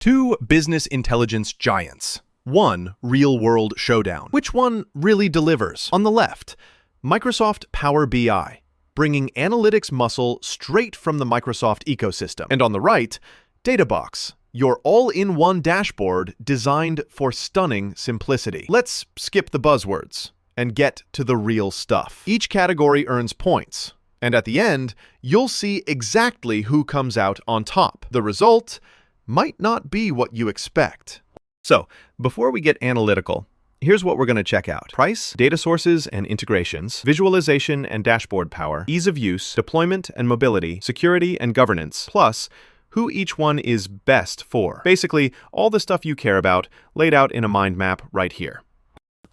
Two business intelligence giants. One real-world showdown. Which one really delivers? On the left, Microsoft Power BI, bringing analytics muscle straight from the Microsoft ecosystem. And on the right, Databox, your all-in-one dashboard designed for stunning simplicity. Let's skip the buzzwords and get to the real stuff. Each category earns points, and at the end, you'll see exactly who comes out on top. The result might not be what you expect. So, before we get analytical, here's what we're going to check out. Price, data sources and integrations, visualization and dashboard power, ease of use, deployment and mobility, security and governance, plus who each one is best for. Basically, all the stuff you care about laid out in a mind map right here.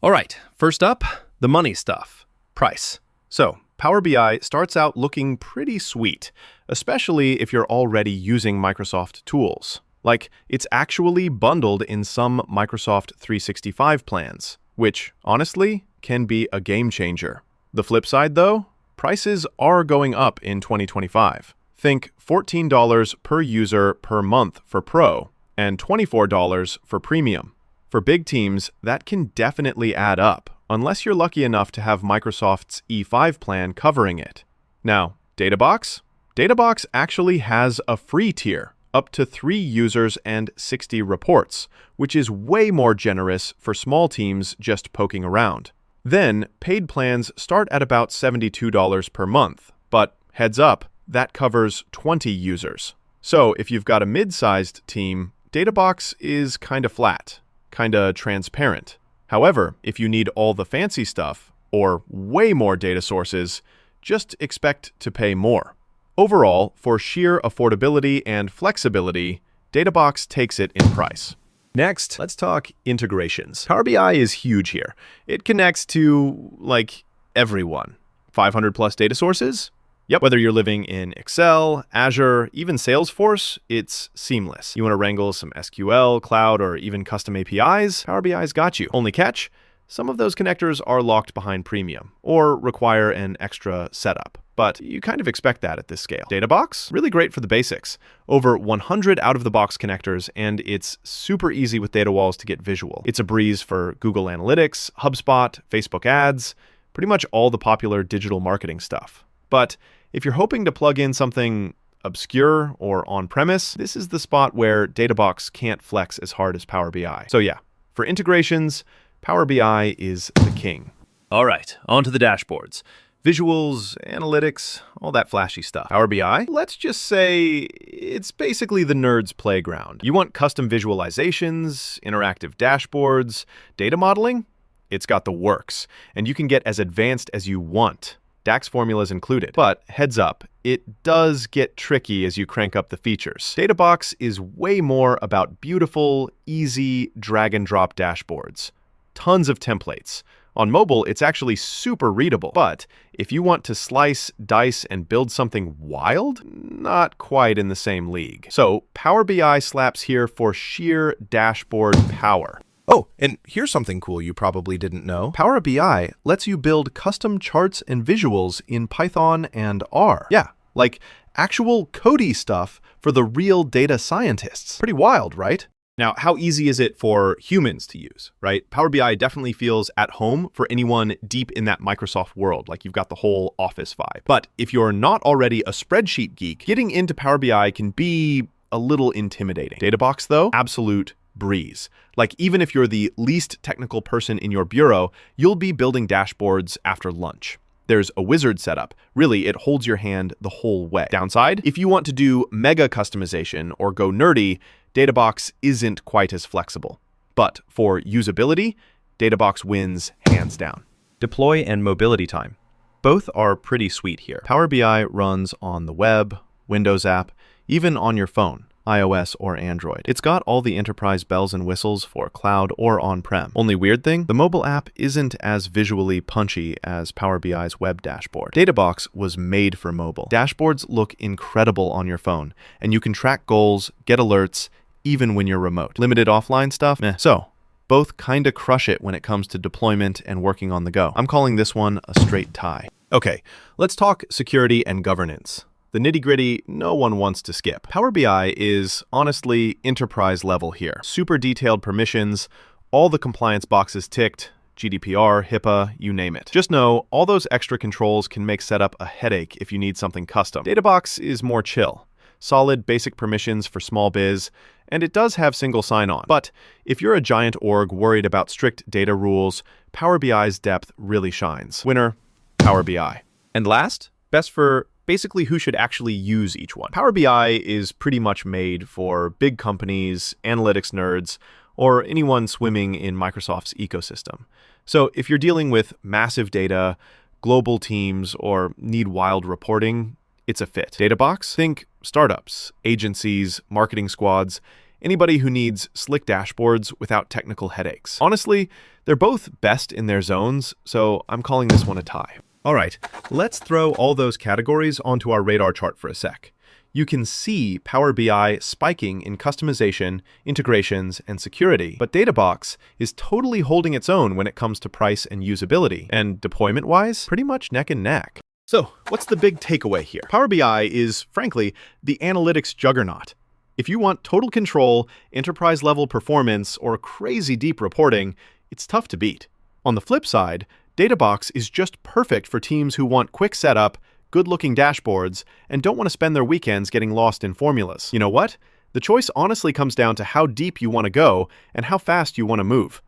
All right, first up, the money stuff. Price. So, Power BI starts out looking pretty sweet, especially if you're already using Microsoft tools. Like, it's actually bundled in some Microsoft 365 plans, which, honestly, can be a game changer. The flip side, though, prices are going up in 2025. Think $14 per user per month for Pro, and $24 for Premium. For big teams, that can definitely add up, unless you're lucky enough to have Microsoft's E5 plan covering it. Now, Databox? Databox actually has a free tier, up to 3 users and 60 reports, which is way more generous for small teams just poking around. Then, paid plans start at about $72 per month, but heads up, that covers 20 users. So if you've got a mid-sized team, Databox is kinda flat, kinda transparent. However, if you need all the fancy stuff, or way more data sources, just expect to pay more. Overall, for sheer affordability and flexibility, Databox takes it in price. Next, let's talk integrations. Power BI is huge here. It connects to, everyone. 500 plus data sources? Yep. Whether you're living in Excel, Azure, even Salesforce, it's seamless. You want to wrangle some SQL, cloud, or even custom APIs? Power BI's got you. Only catch? Some of those connectors are locked behind Premium, or require an extra setup. But you kind of expect that at this scale. Databox? Really great for the basics. Over 100 out-of-the-box connectors, and it's super easy with data walls to get visual. It's a breeze for Google Analytics, HubSpot, Facebook ads, pretty much all the popular digital marketing stuff. But if you're hoping to plug in something obscure or on-premise, this is the spot where Databox can't flex as hard as Power BI. So yeah, for integrations, Power BI is the king. All right, on to the dashboards. Visuals, analytics, all that flashy stuff. Power BI, let's just say it's basically the nerd's playground. You want custom visualizations, interactive dashboards, data modeling? It's got the works, and you can get as advanced as you want. DAX formulas included. But heads up, it does get tricky as you crank up the features. Databox is way more about beautiful, easy drag-and-drop dashboards. Tons of templates. On mobile, it's actually super readable. But if you want to slice, dice, and build something wild, not quite in the same league. So Power BI slaps here for sheer dashboard power. Oh, and here's something cool you probably didn't know. Power BI lets you build custom charts and visuals in Python and R. Yeah, like actual codey stuff for the real data scientists. Pretty wild, right? Now, how easy is it for humans to use, right? Power BI definitely feels at home for anyone deep in that Microsoft world, like you've got the whole Office vibe. But if you're not already a spreadsheet geek, getting into Power BI can be a little intimidating. Databox, though, absolute breeze. Like, even if you're the least technical person in your bureau, you'll be building dashboards after lunch. There's a wizard setup. Really, it holds your hand the whole way. Downside, if you want to do mega customization or go nerdy, Databox isn't quite as flexible. But for usability, Databox wins hands down. Deploy and mobility time. Both are pretty sweet here. Power BI runs on the web, Windows app, even on your phone, iOS or Android. It's got all the enterprise bells and whistles for cloud or on-prem. Only weird thing, the mobile app isn't as visually punchy as Power BI's web dashboard. Databox was made for mobile. Dashboards look incredible on your phone, and you can track goals, get alerts, even when you're remote. Limited offline stuff? Meh. So, both kinda crush it when it comes to deployment and working on the go. I'm calling this one a straight tie. Okay, let's talk security and governance. the nitty-gritty no one wants to skip. Power BI is honestly enterprise level here. Super detailed permissions, all the compliance boxes ticked, GDPR, HIPAA, you name it. Just know, all those extra controls can make setup a headache if you need something custom. Databox is more chill. Solid basic permissions for small biz, and it does have single sign-on. But if you're a giant org worried about strict data rules, Power BI's depth really shines. Winner, Power BI. And last, best for basically who should actually use each one. Power BI is pretty much made for big companies, analytics nerds, or anyone swimming in Microsoft's ecosystem. So if you're dealing with massive data, global teams, or need wild reporting, it's a fit. Databox? Think startups, agencies, marketing squads, anybody who needs slick dashboards without technical headaches. Honestly, they're both best in their zones, so I'm calling this one a tie. All right, let's throw all those categories onto our radar chart for a sec. You can see Power BI spiking in customization, integrations, and security, but Databox is totally holding its own when it comes to price and usability, and deployment-wise, pretty much neck and neck. So, what's the big takeaway here? Power BI is, frankly, the analytics juggernaut. If you want total control, enterprise-level performance, or crazy deep reporting, it's tough to beat. On the flip side, Databox is just perfect for teams who want quick setup, good-looking dashboards, and don't want to spend their weekends getting lost in formulas. You know what? The choice honestly comes down to how deep you want to go and how fast you want to move.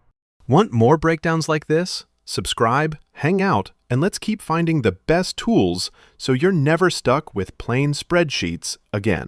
Want more breakdowns like this? Subscribe, hang out, and let's keep finding the best tools so you're never stuck with plain spreadsheets again.